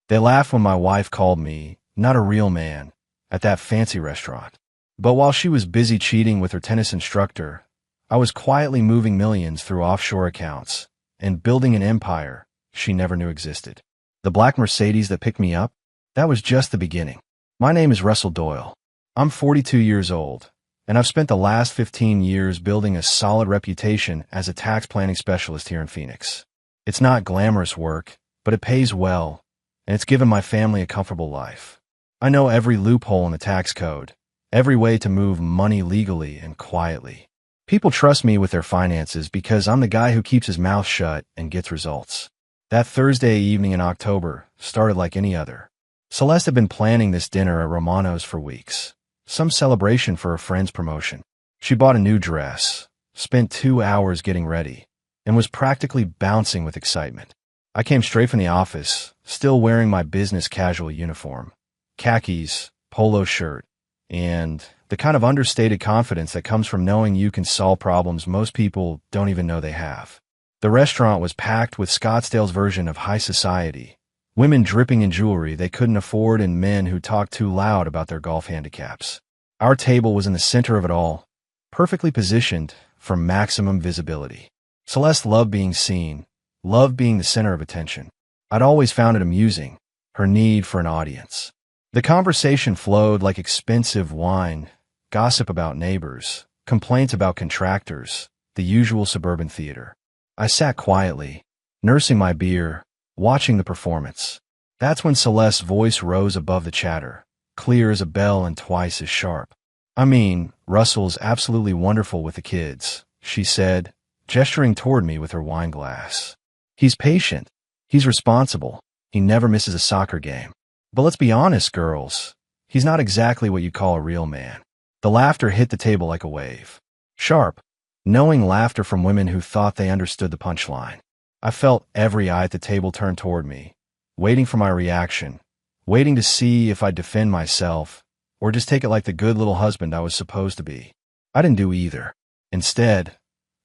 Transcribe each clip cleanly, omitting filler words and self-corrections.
They laughed when my wife called me not a real man at that fancy restaurant. But while she was busy cheating with her tennis instructor, I was quietly moving millions through offshore accounts and building an empire she never knew existed. The black Mercedes that picked me up? That was just the beginning. My name is Russell Doyle. I'm 42 years old, and I've spent the last 15 years building a solid reputation as a tax planning specialist here in Phoenix. It's not glamorous work, but it pays well, and it's given my family a comfortable life. I know every loophole in the tax code, every way to move money legally and quietly. People trust me with their finances because I'm the guy who keeps his mouth shut and gets results. That Thursday evening in October started like any other. Celeste had been planning this dinner at Romano's for weeks, some celebration for a friend's promotion. She bought a new dress, spent 2 hours getting ready, and was practically bouncing with excitement. I came straight from the office, still wearing my business casual uniform, khakis, polo shirt, and the kind of understated confidence that comes from knowing you can solve problems most people don't even know they have. The restaurant was packed with Scottsdale's version of high society, women dripping in jewelry they couldn't afford and men who talked too loud about their golf handicaps. Our table was in the center of it all, perfectly positioned for maximum visibility. Celeste loved being seen, loved being the center of attention. I'd always found it amusing, her need for an audience. The conversation flowed like expensive wine, gossip about neighbors, complaints about contractors, the usual suburban theater. I sat quietly, nursing my beer, watching the performance. That's when Celeste's voice rose above the chatter, clear as a bell and twice as sharp. "I mean, Russell's absolutely wonderful with the kids," she said, gesturing toward me with her wine glass. "He's patient. He's responsible. He never misses a soccer game. But let's be honest, girls, he's not exactly what you'd call a real man." The laughter hit the table like a wave. Sharp, knowing laughter from women who thought they understood the punchline. I felt every eye at the table turn toward me, waiting for my reaction, waiting to see if I'd defend myself or just take it like the good little husband I was supposed to be. I didn't do either. Instead,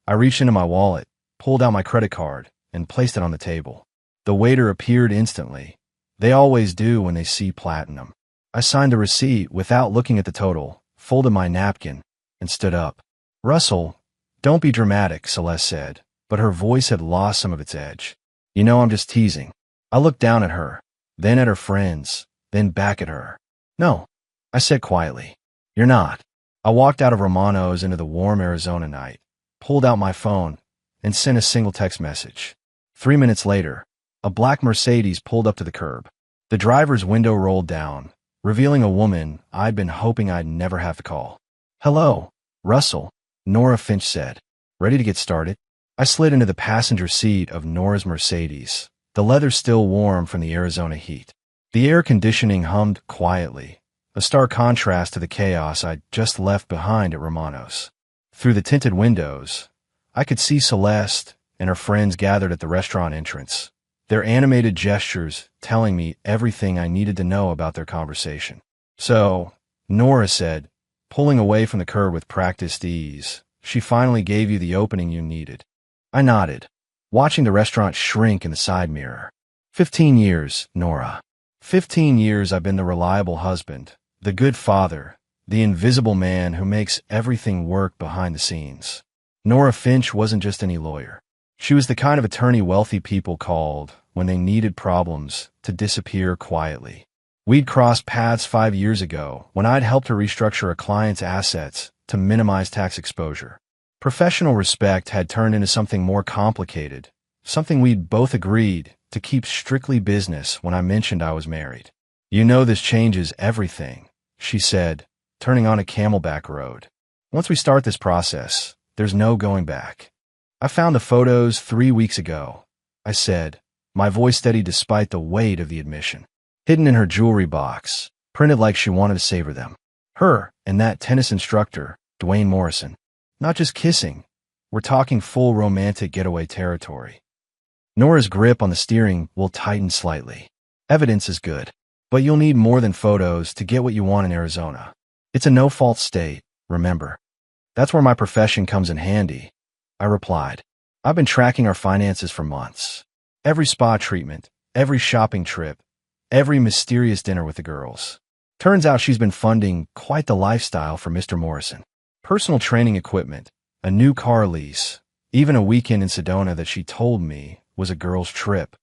I reached into my wallet, pulled out my credit card, and placed it on the table. The waiter appeared instantly. They always do when they see platinum. I signed the receipt without looking at the total, folded my napkin, and stood up. "Russell, don't be dramatic," Celeste said, but her voice had lost some of its edge. "You know I'm just teasing." I looked down at her, then at her friends, then back at her. "No," I said quietly. "You're not." I walked out of Romano's into the warm Arizona night, pulled out my phone, and sent a single text message. 3 minutes later, a black Mercedes pulled up to the curb. The driver's window rolled down, revealing a woman I'd been hoping I'd never have to call. "Hello, Russell," Nora Finch said. "Ready to get started?" I slid into the passenger seat of Nora's Mercedes, the leather still warm from the Arizona heat. The air conditioning hummed quietly, a stark contrast to the chaos I'd just left behind at Romano's. Through the tinted windows, I could see Celeste and her friends gathered at the restaurant entrance, their animated gestures telling me everything I needed to know about their conversation. "So," Nora said, pulling away from the curb with practiced ease, "she finally gave you the opening you needed." I nodded, watching the restaurant shrink in the side mirror. 15 years, Nora. 15 years I've been the reliable husband, the good father, the invisible man who makes everything work behind the scenes. Nora Finch wasn't just any lawyer. She was the kind of attorney wealthy people called when they needed problems to disappear quietly. We'd crossed paths 5 years ago when I'd helped her restructure a client's assets to minimize tax exposure. Professional respect had turned into something more complicated, something we'd both agreed to keep strictly business when I mentioned I was married. "You know this changes everything," she said, turning on a Camelback Road. "Once we start this process, there's no going back." "I found the photos 3 weeks ago," I said, my voice steady despite the weight of the admission. "Hidden in her jewelry box, printed like she wanted to savor them. Her and that tennis instructor, Dwayne Morrison. Not just kissing. We're talking full romantic getaway territory." Nora's grip on the steering wheel tightened slightly. "Evidence is good, but you'll need more than photos to get what you want in Arizona. It's a no-fault state, remember. That's where my profession comes in handy," I replied. "I've been tracking our finances for months. Every spa treatment, every shopping trip, every mysterious dinner with the girls. Turns out she's been funding quite the lifestyle for Mr. Morrison. Personal training equipment, a new car lease, even a weekend in Sedona that she told me was a girl's trip.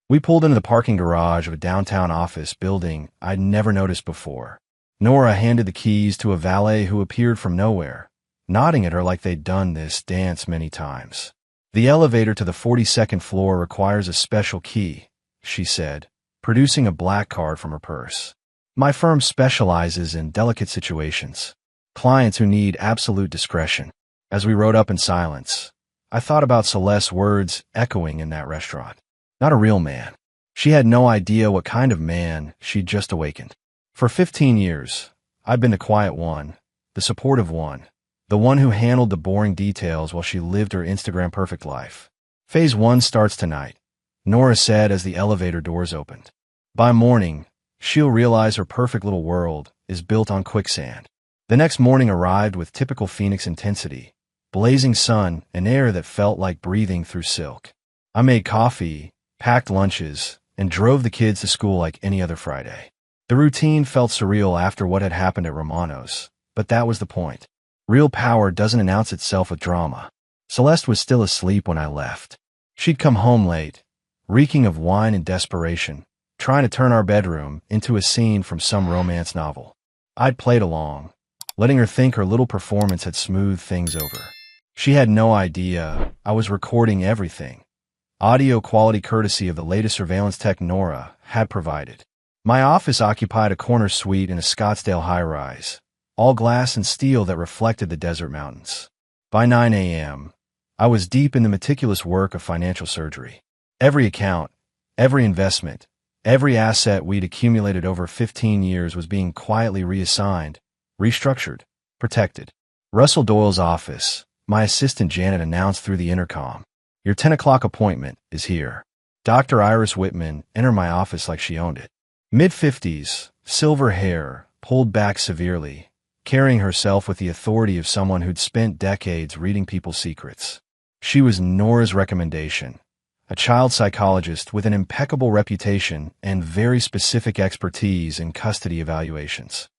We pulled into the parking garage of a downtown office building I'd never noticed before. Nora handed the keys to a valet who appeared from nowhere, nodding at her like they'd done this dance many times. The elevator to the 42nd floor requires a special key, she said, producing a black card from her purse. My firm specializes in delicate situations, clients who need absolute discretion. As we rode up in silence, I thought about Celeste's words echoing in that restaurant. Not a real man. She had no idea what kind of man she'd just awakened. For 15 years, I'd been the quiet one, the supportive one, the one who handled the boring details while she lived her Instagram perfect life. Phase 1 starts tonight, Nora said as the elevator doors opened. By morning, she'll realize her perfect little world is built on quicksand. The next morning arrived with typical Phoenix intensity, blazing sun, and air that felt like breathing through silk. I made coffee, packed lunches, and drove the kids to school like any other Friday. The routine felt surreal after what had happened at Romano's, but that was the point. Real power doesn't announce itself with drama. Celeste was still asleep when I left. She'd come home late, reeking of wine and desperation, trying to turn our bedroom into a scene from some romance novel. I'd played along, letting her think her little performance had smoothed things over. She had no idea I was recording everything. Audio quality courtesy of the latest surveillance tech Nora had provided. My office occupied a corner suite in a Scottsdale high-rise, all glass and steel that reflected the desert mountains. By 9 a.m., I was deep in the meticulous work of financial surgery. Every account, every investment, every asset we'd accumulated over 15 years was being quietly reassigned, restructured, protected. Russell Doyle's office, my assistant Janet announced through the intercom. Your 10 o'clock appointment is here. Dr. Iris Whitman entered my office like she owned it. Mid-50s, silver hair, pulled back severely, carrying herself with the authority of someone who'd spent decades reading people's secrets. She was Nora's recommendation, a child psychologist with an impeccable reputation and very specific expertise in custody evaluations.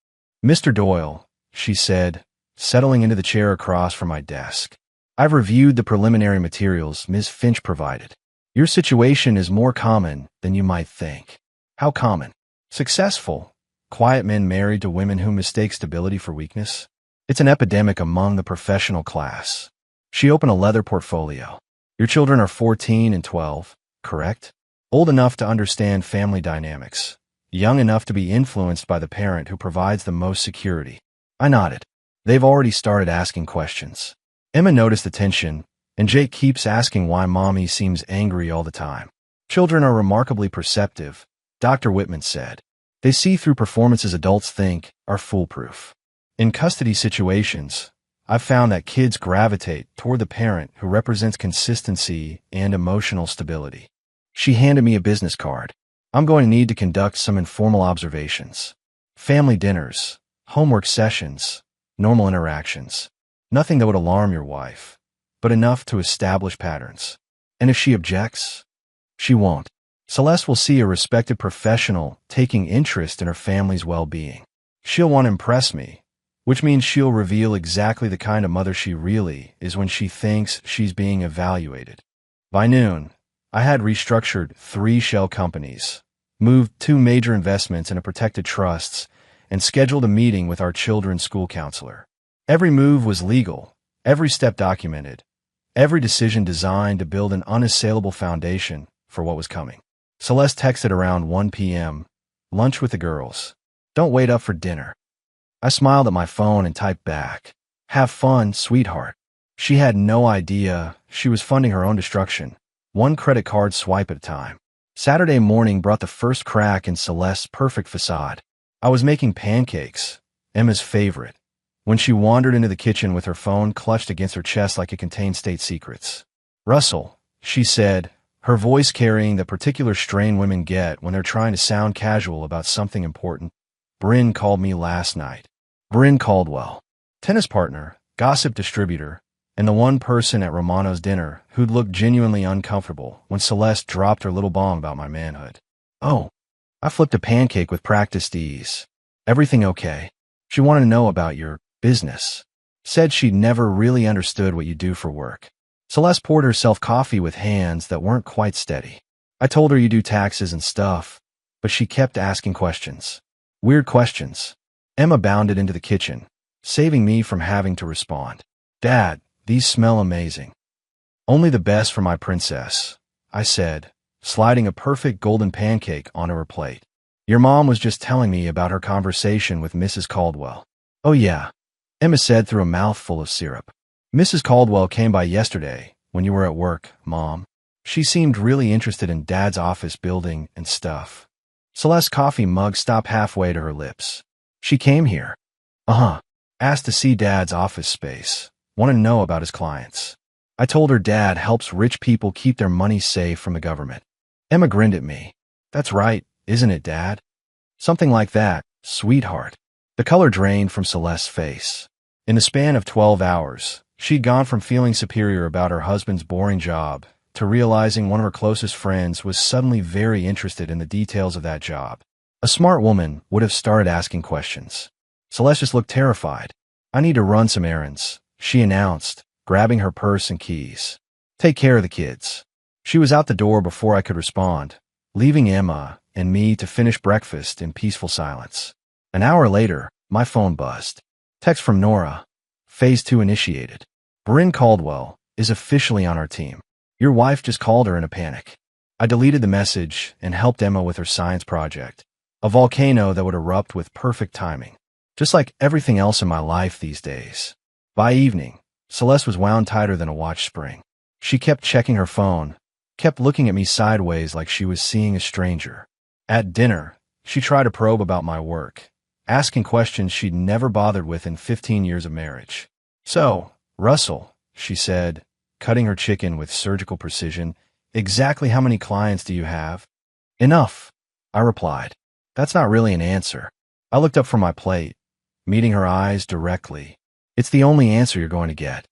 Mr. Doyle, she said, settling into the chair across from my desk. I've reviewed the preliminary materials Ms. Finch provided. Your situation is more common than you might think. How common? Successful, quiet men married to women who mistake stability for weakness. It's an epidemic among the professional class. She opened a leather portfolio. Your children are 14 and 12, correct? Old enough to understand family dynamics. Young enough to be influenced by the parent who provides the most security. I nodded. They've already started asking questions. Emma noticed the tension, and Jake keeps asking why Mommy seems angry all the time. Children are remarkably perceptive, Dr. Whitman said. They see through performances adults think are foolproof. In custody situations, I've found that kids gravitate toward the parent who represents consistency and emotional stability. She handed me a business card. I'm going to need to conduct some informal observations. Family dinners, homework sessions, normal interactions. Nothing that would alarm your wife, but enough to establish patterns. And if she objects, she won't. Celeste will see a respected professional taking interest in her family's well-being. She'll want to impress me, which means she'll reveal exactly the kind of mother she really is when she thinks she's being evaluated. By noon, I had restructured 3 shell companies, moved 2 major investments into protected trusts, and scheduled a meeting with our children's school counselor. Every move was legal, every step documented, every decision designed to build an unassailable foundation for what was coming. Celeste texted around 1 p.m., lunch with the girls. Don't wait up for dinner. I smiled at my phone and typed back, have fun, sweetheart. She had no idea she was funding her own destruction, 1 credit card swipe at a time. Saturday morning brought the first crack in Celeste's perfect facade. I was making pancakes, Emma's favorite, when she wandered into the kitchen with her phone clutched against her chest like it contained state secrets. Russell, she said, her voice carrying the particular strain women get when they're trying to sound casual about something important. Bryn called me last night. Bryn Caldwell, tennis partner, gossip distributor, and the one person at Romano's dinner who'd looked genuinely uncomfortable when Celeste dropped her little bomb about my manhood. Oh, I flipped a pancake with practiced ease. Everything okay? She wanted to know about your business. Said she'd never really understood what you do for work. Celeste poured herself coffee with hands that weren't quite steady. I told her you do taxes and stuff, but she kept asking questions. Weird questions. Emma bounded into the kitchen, saving me from having to respond. Dad, these smell amazing. Only the best for my princess, I said, sliding a perfect golden pancake onto her plate. Your mom was just telling me about her conversation with Mrs. Caldwell. Oh yeah, Emma said through a mouthful of syrup. Mrs. Caldwell came by yesterday when you were at work, Mom. She seemed really interested in Dad's office building and stuff. Celeste's coffee mug stopped halfway to her lips. She came here. Uh-huh. Asked to see Dad's office space. Wanted to know about his clients. I told her Dad helps rich people keep their money safe from the government. Emma grinned at me. That's right, isn't it, Dad? Something like that, sweetheart. The color drained from Celeste's face. In the span of 12 hours, she'd gone from feeling superior about her husband's boring job to realizing one of her closest friends was suddenly very interested in the details of that job. A smart woman would have started asking questions. Celeste just looked terrified. I need to run some errands, she announced, grabbing her purse and keys. Take care of the kids. She was out the door before I could respond, leaving Emma and me to finish breakfast in peaceful silence. An hour later, my phone buzzed. Text from Nora. Phase 2 initiated. Bryn Caldwell is officially on our team. Your wife just called her in a panic. I deleted the message and helped Emma with her science project, a volcano that would erupt with perfect timing, just like everything else in my life these days. By evening, Celeste was wound tighter than a watch spring. She kept checking her phone, kept looking at me sideways like she was seeing a stranger. At dinner, she tried to probe about my work, asking questions she'd never bothered with in 15 years of marriage. So, Russell, she said, cutting her chicken with surgical precision, exactly how many clients do you have? Enough, I replied. That's not really an answer. I looked up from my plate, meeting her eyes directly. It's the only answer you're going to get.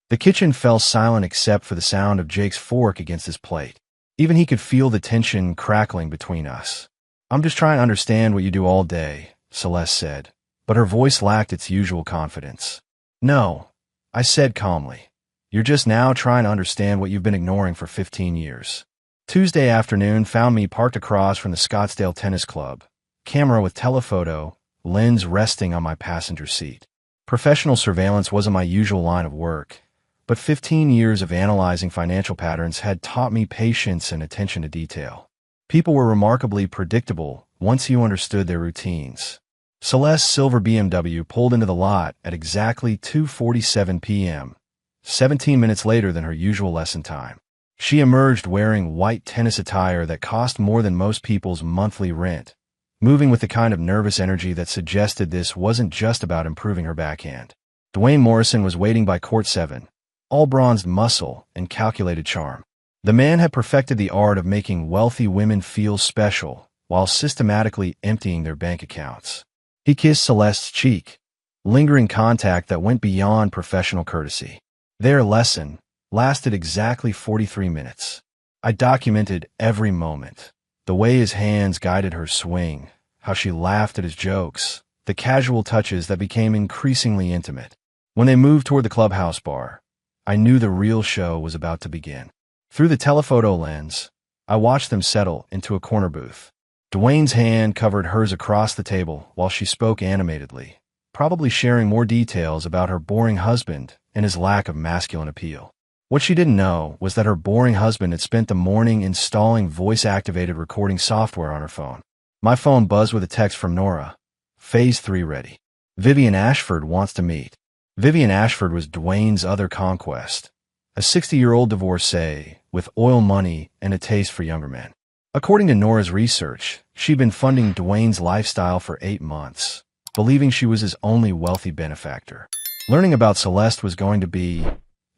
The kitchen fell silent except for the sound of Jake's fork against his plate. Even he could feel the tension crackling between us. I'm just trying to understand what you do all day, Celeste said, but her voice lacked its usual confidence. No, I said calmly. You're just now trying to understand what you've been ignoring for 15 years. Tuesday afternoon found me parked across from the Scottsdale Tennis Club, camera with telephoto, lens resting on my passenger seat. Professional surveillance wasn't my usual line of work, but 15 years of analyzing financial patterns had taught me patience and attention to detail. People were remarkably predictable once you understood their routines. Celeste's silver BMW pulled into the lot at exactly 2:47 p.m., 17 minutes later than her usual lesson time. She emerged wearing white tennis attire that cost more than most people's monthly rent, moving with the kind of nervous energy that suggested this wasn't just about improving her backhand. Dwayne Morrison was waiting by court 7, all bronzed muscle and calculated charm. The man had perfected the art of making wealthy women feel special while systematically emptying their bank accounts. He kissed Celeste's cheek, lingering contact that went beyond professional courtesy. Their lesson lasted exactly 43 minutes. I documented every moment. The way his hands guided her swing, how she laughed at his jokes, the casual touches that became increasingly intimate. When they moved toward the clubhouse bar, I knew the real show was about to begin. Through the telephoto lens, I watched them settle into a corner booth. Dwayne's hand covered hers across the table while she spoke animatedly, probably sharing more details about her boring husband and his lack of masculine appeal. What she didn't know was that her boring husband had spent the morning installing voice-activated recording software on her phone. My phone buzzed with a text from Nora. Phase 3 ready. Vivian Ashford wants to meet. Vivian Ashford was Dwayne's other conquest, a 60-year-old divorcee with oil money and a taste for younger men. According to Nora's research, she'd been funding Dwayne's lifestyle for 8 months, believing she was his only wealthy benefactor. Learning about Celeste was going to be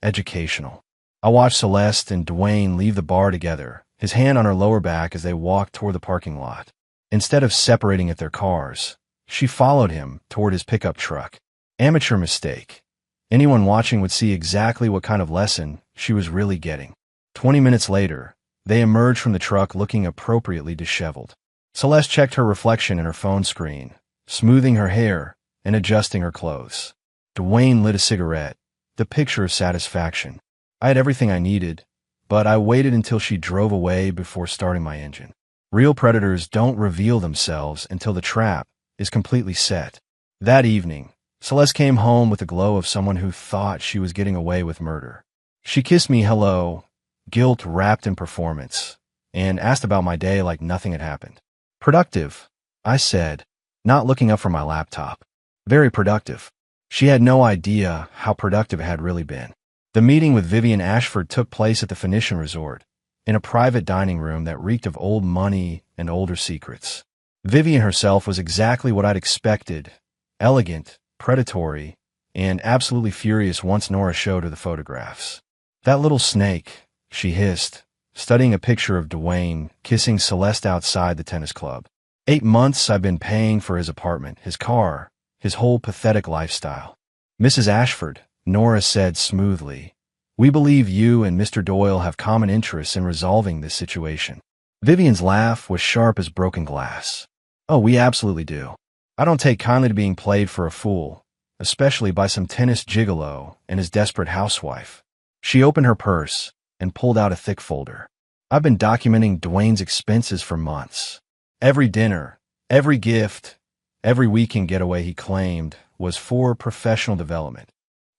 educational. I watched Celeste and Dwayne leave the bar together, his hand on her lower back as they walked toward the parking lot. Instead of separating at their cars, she followed him toward his pickup truck. Amateur mistake. Anyone watching would see exactly what kind of lesson she was really getting. 20 minutes later, they emerged from the truck looking appropriately disheveled. Celeste checked her reflection in her phone screen, smoothing her hair and adjusting her clothes. Dwayne lit a cigarette, the picture of satisfaction. I had everything I needed, but I waited until she drove away before starting my engine. Real predators don't reveal themselves until the trap is completely set. That evening, Celeste came home with the glow of someone who thought she was getting away with murder. She kissed me hello, guilt wrapped in performance, and asked about my day like nothing had happened. Productive, I said, not looking up from my laptop. Very productive. She had no idea how productive it had really been. The meeting with Vivian Ashford took place at the Phoenician Resort, in a private dining room that reeked of old money and older secrets. Vivian herself was exactly what I'd expected, elegant, predatory, and absolutely furious once Nora showed her the photographs. That little snake, she hissed, studying a picture of Dwayne kissing Celeste outside the tennis club. 8 months I've been paying for his apartment, his car, his whole pathetic lifestyle. Mrs. Ashford, Nora said smoothly, we believe you and Mr. Doyle have common interests in resolving this situation. Vivian's laugh was sharp as broken glass. Oh, we absolutely do. I don't take kindly to being played for a fool, especially by some tennis gigolo and his desperate housewife. She opened her purse and pulled out a thick folder. I've been documenting Dwayne's expenses for months. Every dinner, every gift, every weekend getaway he claimed was for professional development.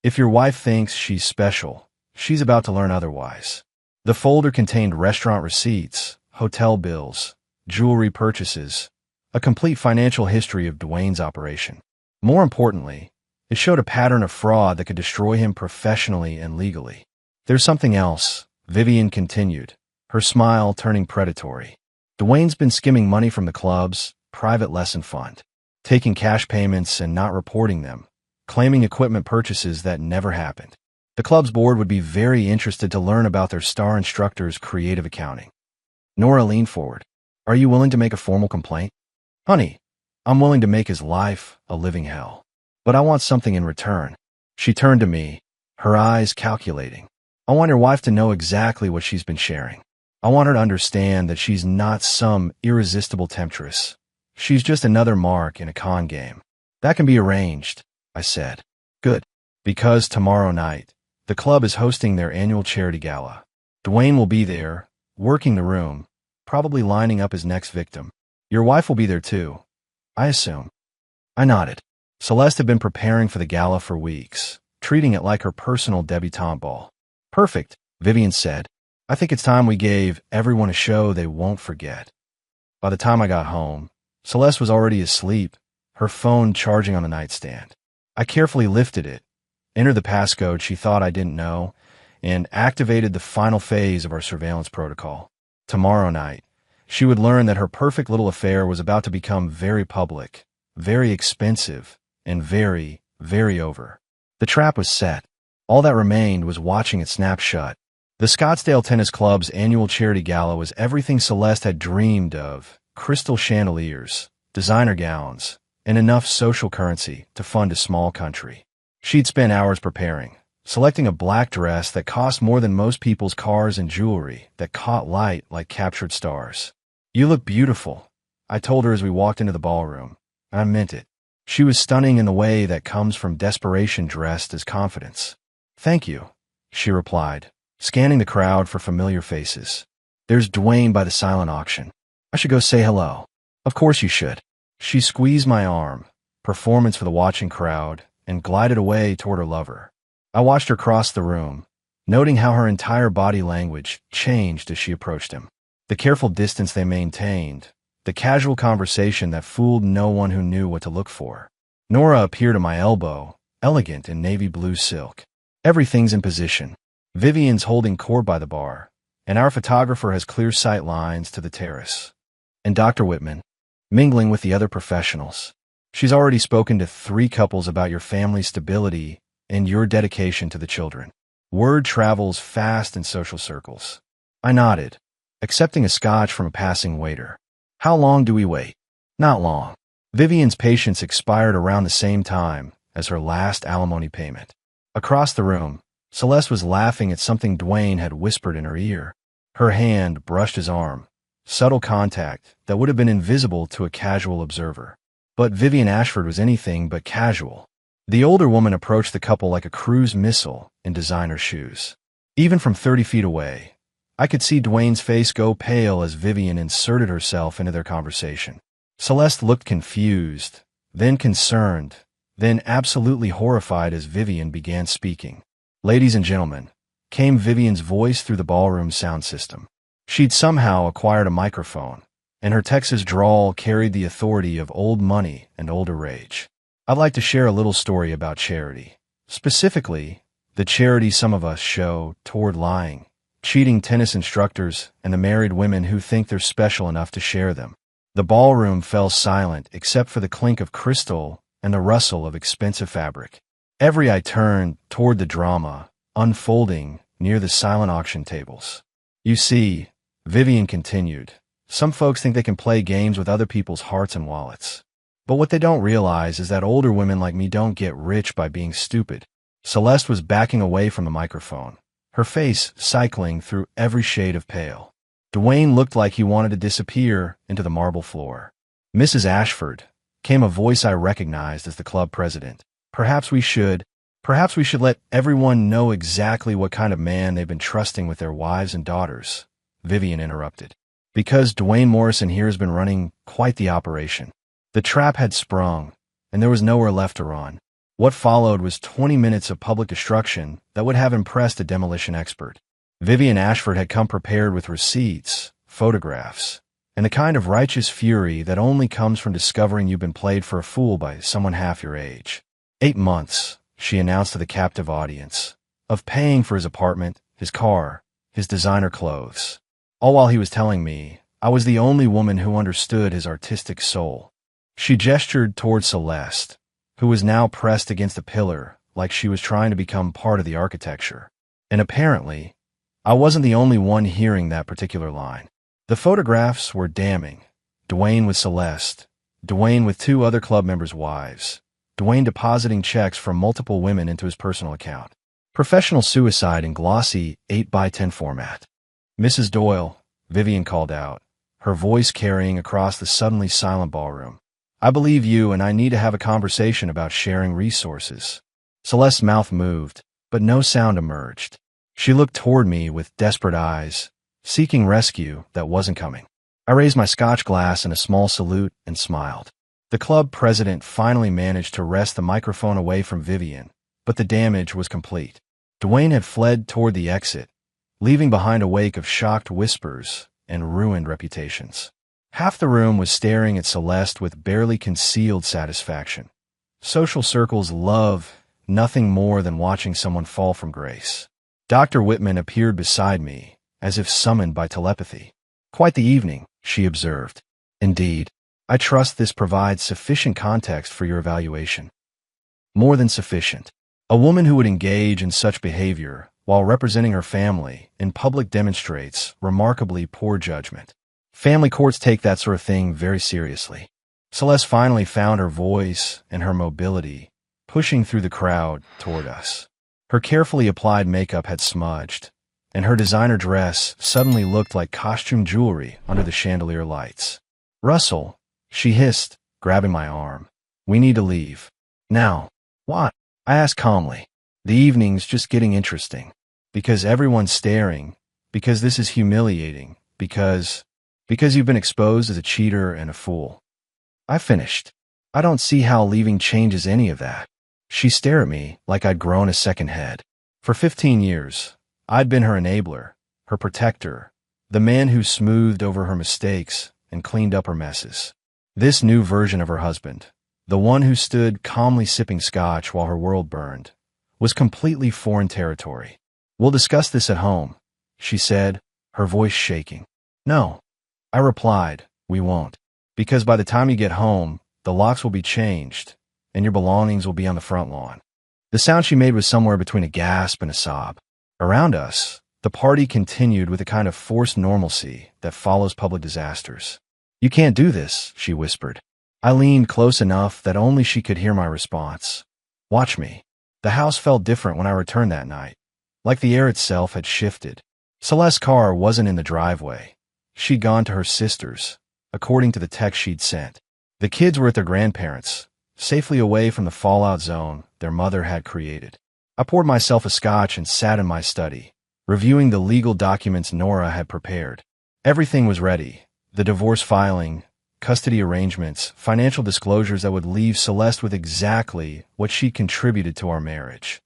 If your wife thinks she's special, she's about to learn otherwise. The folder contained restaurant receipts, hotel bills, jewelry purchases, a complete financial history of Dwayne's operation. More importantly, it showed a pattern of fraud that could destroy him professionally and legally. There's something else, Vivian continued, her smile turning predatory. Dwayne's been skimming money from the club's private lesson fund, taking cash payments and not reporting them, claiming equipment purchases that never happened. The club's board would be very interested to learn about their star instructor's creative accounting. Nora leaned forward. Are you willing to make a formal complaint? Honey, I'm willing to make his life a living hell. But I want something in return. She turned to me, her eyes calculating. I want your wife to know exactly what she's been sharing. I want her to understand that she's not some irresistible temptress. She's just another mark in a con game. That can be arranged, I said. Good. Because tomorrow night, the club is hosting their annual charity gala. Dwayne will be there, working the room, probably lining up his next victim. Your wife will be there too, I assume. I nodded. Celeste had been preparing for the gala for weeks, treating it like her personal debutante ball. Perfect, Vivian said. I think it's time we gave everyone a show they won't forget. By the time I got home, Celeste was already asleep, her phone charging on the nightstand. I carefully lifted it, entered the passcode she thought I didn't know, and activated the final phase of our surveillance protocol. Tomorrow night, she would learn that her perfect little affair was about to become very public, very expensive, and very, very over. The trap was set. All that remained was watching it snap shut. The Scottsdale Tennis Club's annual charity gala was everything Celeste had dreamed of: crystal chandeliers, designer gowns, and enough social currency to fund a small country. She'd spent hours preparing, selecting a black dress that cost more than most people's cars and jewelry that caught light like captured stars. You look beautiful, I told her as we walked into the ballroom. I meant it. She was stunning in the way that comes from desperation dressed as confidence. Thank you, she replied, scanning the crowd for familiar faces. There's Dwayne by the silent auction. I should go say hello. Of course you should. She squeezed my arm, performance for the watching crowd, and glided away toward her lover. I watched her cross the room, noting how her entire body language changed as she approached him. The careful distance they maintained, the casual conversation that fooled no one who knew what to look for. Nora appeared at my elbow, elegant in navy blue silk. Everything's in position. Vivian's holding court by the bar, and our photographer has clear sight lines to the terrace. And Dr. Whitman, mingling with the other professionals. She's already spoken to 3 couples about your family's stability and your dedication to the children. Word travels fast in social circles. I nodded, accepting a scotch from a passing waiter. How long do we wait? Not long. Vivian's patience expired around the same time as her last alimony payment. Across the room, Celeste was laughing at something Dwayne had whispered in her ear. Her hand brushed his arm, subtle contact that would have been invisible to a casual observer. But Vivian Ashford was anything but casual. The older woman approached the couple like a cruise missile in designer shoes. Even from 30 feet away, I could see Dwayne's face go pale as Vivian inserted herself into their conversation. Celeste looked confused, then concerned, then absolutely horrified as Vivian began speaking. "Ladies and gentlemen," came Vivian's voice through the ballroom sound system. She'd somehow acquired a microphone, and her Texas drawl carried the authority of old money and older rage. "I'd like to share a little story about charity. Specifically, the charity some of us show toward lying, cheating tennis instructors, and the married women who think they're special enough to share them." The ballroom fell silent except for the clink of crystal and the rustle of expensive fabric. Every eye turned toward the drama unfolding near the silent auction tables. "You see," Vivian continued, "some folks think they can play games with other people's hearts and wallets. But what they don't realize is that older women like me don't get rich by being stupid." Celeste was backing away from the microphone, her face cycling through every shade of pale. Dwayne looked like he wanted to disappear into the marble floor. "Mrs. Ashford," came a voice I recognized as the club president. Perhaps we should let everyone know exactly what kind of man they've been trusting with their wives and daughters," Vivian interrupted. "Because Dwayne Morrison here has been running quite the operation. The trap had sprung, and there was nowhere left to run. What followed was 20 minutes of public destruction that would have impressed a demolition expert. Vivian Ashford had come prepared with receipts, photographs, and the kind of righteous fury that only comes from discovering you've been played for a fool by someone half your age. 8 months, she announced to the captive audience, of paying for his apartment, his car, his designer clothes. All while he was telling me I was the only woman who understood his artistic soul." She gestured toward Celeste, who was now pressed against a pillar like she was trying to become part of the architecture. And apparently, I wasn't the only one hearing that particular line. The photographs were damning. Dwayne with Celeste, Dwayne with 2 other club members' wives, Dwayne depositing checks from multiple women into his personal account. Professional suicide in glossy 8x10 format. "Mrs. Doyle," Vivian called out, her voice carrying across the suddenly silent ballroom. "I believe you and I need to have a conversation about sharing resources." Celeste's mouth moved, but no sound emerged. She looked toward me with desperate eyes, seeking rescue that wasn't coming. I raised my scotch glass in a small salute and smiled. The club president finally managed to wrest the microphone away from Vivian, but the damage was complete. Dwayne had fled toward the exit, leaving behind a wake of shocked whispers and ruined reputations. Half the room was staring at Celeste with barely concealed satisfaction. Social circles love nothing more than watching someone fall from grace. Dr. Whitman appeared beside me, as if summoned by telepathy. "Quite the evening," she observed. "Indeed. I trust this provides sufficient context for your evaluation." "More than sufficient. A woman who would engage in such behavior while representing her family in public demonstrates remarkably poor judgment. Family courts take that sort of thing very seriously." Celeste finally found her voice and her mobility, pushing through the crowd toward us. Her carefully applied makeup had smudged, and her designer dress suddenly looked like costume jewelry under the chandelier lights. "Russell," she hissed, grabbing my arm. "We need to leave. Now." "What?" I asked calmly. "The evening's just getting interesting. Because everyone's staring. Because this is humiliating. Because you've been exposed as a cheater and a fool." I finished. "I don't see how leaving changes any of that." She stared at me like I'd grown a second head. For 15 years, I'd been her enabler, her protector, the man who smoothed over her mistakes and cleaned up her messes. This new version of her husband, the one who stood calmly sipping scotch while her world burned, was completely foreign territory. "We'll discuss this at home," she said, her voice shaking. "No," I replied, "we won't. Because by the time you get home, the locks will be changed, and your belongings will be on the front lawn." The sound she made was somewhere between a gasp and a sob. Around us, the party continued with a kind of forced normalcy that follows public disasters. "You can't do this," she whispered. I leaned close enough that only she could hear my response. "Watch me." The house felt different when I returned that night, like the air itself had shifted. Celeste's car wasn't in the driveway. She'd gone to her sister's, according to the text she'd sent. The kids were at their grandparents', safely away from the fallout zone their mother had created. I poured myself a scotch and sat in my study, reviewing the legal documents Nora had prepared. Everything was ready. The divorce filing, custody arrangements, financial disclosures that would leave Celeste with exactly what she contributed to our marriage.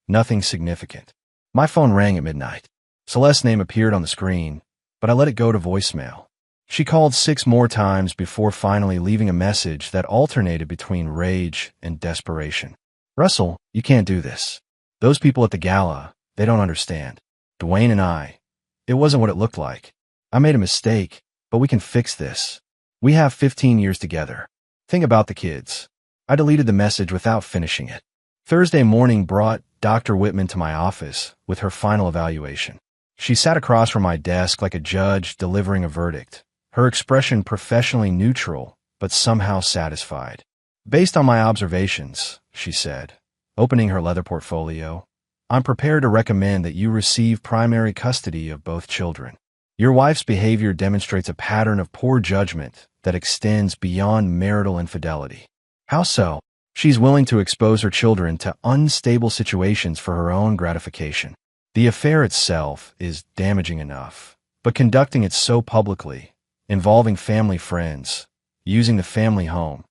Nothing significant. My phone rang at midnight. Celeste's name appeared on the screen, but I let it go to voicemail. She called 6 more times before finally leaving a message that alternated between rage and desperation. Russell, you can't do this. Those people at the gala, they don't understand. Dwayne and I, it wasn't what it looked like. I made a mistake, but we can fix this. We have 15 years together. Think about the kids. I deleted the message without finishing it. Thursday morning brought Dr. Whitman to my office with her final evaluation. She sat across from my desk like a judge delivering a verdict, her expression professionally neutral, but somehow satisfied. Based on my observations, she said, opening her leather portfolio, I'm prepared to recommend that you receive primary custody of both children. Your wife's behavior demonstrates a pattern of poor judgment that extends beyond marital infidelity. How so? She's willing to expose her children to unstable situations for her own gratification. The affair itself is damaging enough, but conducting it so publicly, involving family friends, using the family home,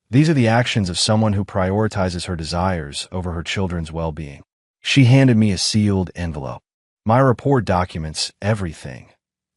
these are the actions of someone who prioritizes her desires over her children's well-being. She handed me a sealed envelope. My report documents everything.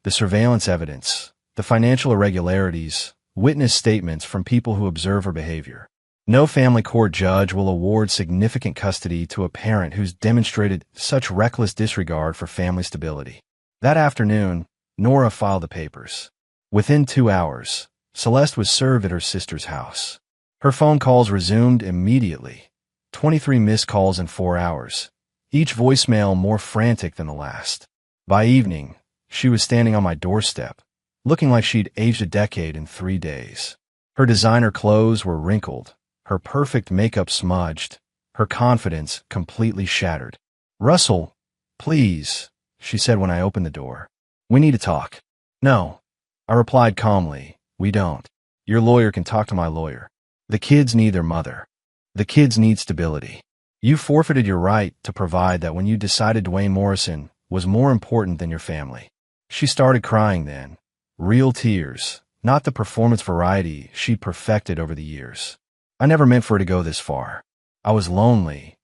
The surveillance evidence, the financial irregularities, witness statements from people who observe her behavior. No family court judge will award significant custody to a parent who's demonstrated such reckless disregard for family stability. That afternoon, Nora filed the papers. Within 2 hours, Celeste was served at her sister's house. Her phone calls resumed immediately. 23 missed calls in 4 hours, each voicemail more frantic than the last. By evening, she was standing on my doorstep, looking like she'd aged a decade in 3 days. Her designer clothes were wrinkled, her perfect makeup smudged, her confidence completely shattered. Russell, please, she said when I opened the door. We need to talk. No, I replied calmly, we don't. Your lawyer can talk to my lawyer. The kids need their mother. The kids need stability. You forfeited your right to provide that when you decided Dwayne Morrison was more important than your family. She started crying then. Real tears, not the performance variety she'd perfected over the years. I never meant for it to go this far. I was lonely.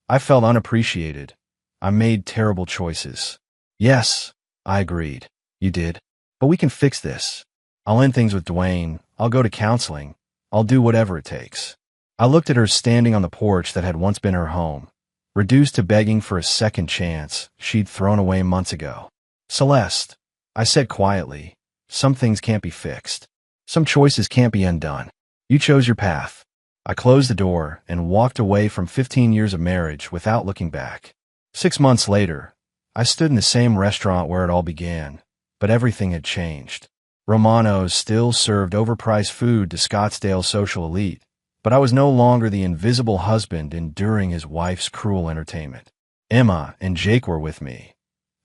I felt unappreciated. I made terrible choices. Yes, I agreed. You did. But we can fix this. I'll end things with Dwayne. I'll go to counseling. I'll do whatever it takes. I looked at her standing on the porch that had once been her home, reduced to begging for a second chance she'd thrown away months ago. Celeste, I said quietly, some things can't be fixed. Some choices can't be undone. You chose your path. I closed the door and walked away from 15 years of marriage without looking back. 6 months later, I stood in the same restaurant where it all began, but everything had changed. Romano's still served overpriced food to Scottsdale's social elite, but I was no longer the invisible husband enduring his wife's cruel entertainment. Emma and Jake were with me.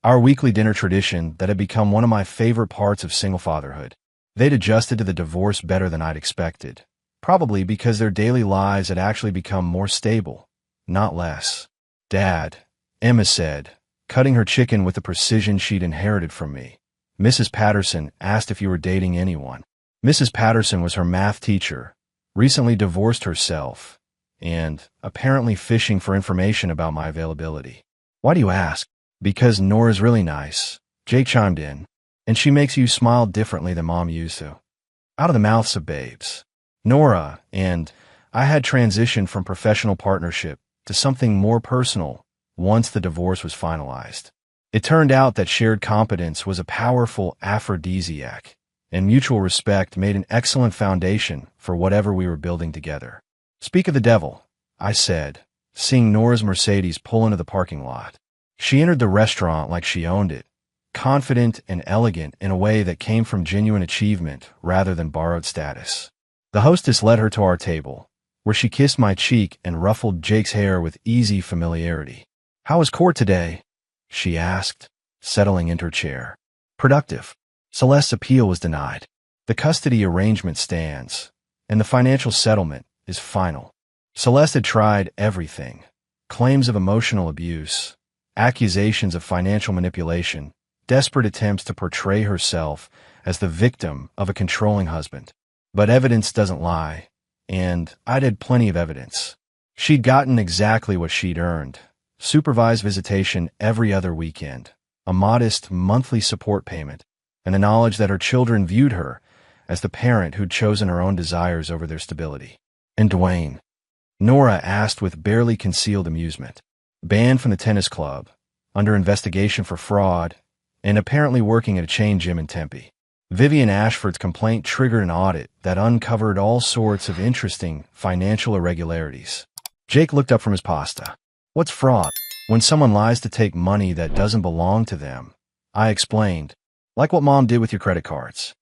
Our weekly dinner tradition that had become one of my favorite parts of single fatherhood. They'd adjusted to the divorce better than I'd expected, probably because their daily lives had actually become more stable, not less. Dad, Emma said, cutting her chicken with the precision she'd inherited from me. Mrs. Patterson asked if you were dating anyone. Mrs. Patterson was her math teacher, recently divorced herself, and apparently fishing for information about my availability. Why do you ask? Because Nora's really nice, Jake chimed in, and she makes you smile differently than Mom used to. Out of the mouths of babes. Nora and I had transitioned from professional partnership to something more personal once the divorce was finalized. It turned out that shared competence was a powerful aphrodisiac, and mutual respect made an excellent foundation for whatever we were building together. Speak of the devil, I said, seeing Nora's Mercedes pull into the parking lot. She entered the restaurant like she owned it, confident and elegant in a way that came from genuine achievement rather than borrowed status. The hostess led her to our table, where she kissed my cheek and ruffled Jake's hair with easy familiarity. How was court today? She asked, settling into her chair. Productive. Celeste's appeal was denied. The custody arrangement stands, and the financial settlement is final. Celeste had tried everything. Claims of emotional abuse, accusations of financial manipulation, desperate attempts to portray herself as the victim of a controlling husband. But evidence doesn't lie, and I'd had plenty of evidence. She'd gotten exactly what she'd earned: supervised visitation every other weekend, a modest monthly support payment, and the knowledge that her children viewed her as the parent who'd chosen her own desires over their stability. And Dwayne? Nora asked with barely concealed amusement. Banned from the tennis club, under investigation for fraud, and apparently working at a chain gym in Tempe. Vivian Ashford's complaint triggered an audit that uncovered all sorts of interesting financial irregularities. Jake looked up from his pasta. What's fraud? When someone lies to take money that doesn't belong to them. I explained. Like what Mom did with your credit cards.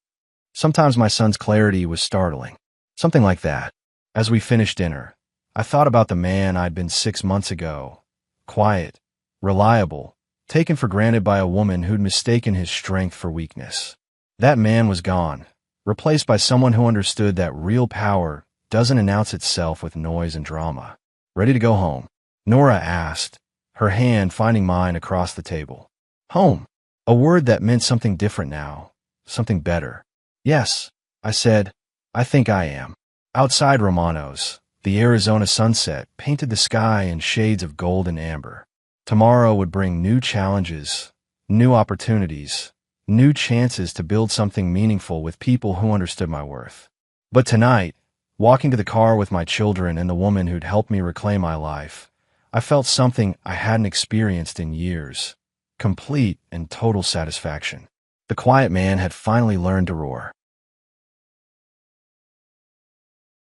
Sometimes my son's clarity was startling. Something like that. As we finished dinner, I thought about the man I'd been 6 months ago. Quiet, reliable, taken for granted by a woman who'd mistaken his strength for weakness. That man was gone, replaced by someone who understood that real power doesn't announce itself with noise and drama. Ready to go home? Nora asked, her hand finding mine across the table. Home. A word that meant something different now, something better. Yes, I said, I think I am. Outside Romano's, the Arizona sunset painted the sky in shades of gold and amber. Tomorrow would bring new challenges, new opportunities, new chances to build something meaningful with people who understood my worth. But tonight, walking to the car with my children and the woman who'd helped me reclaim my life, I felt something I hadn't experienced in years. Complete and total satisfaction. The quiet man had finally learned to roar.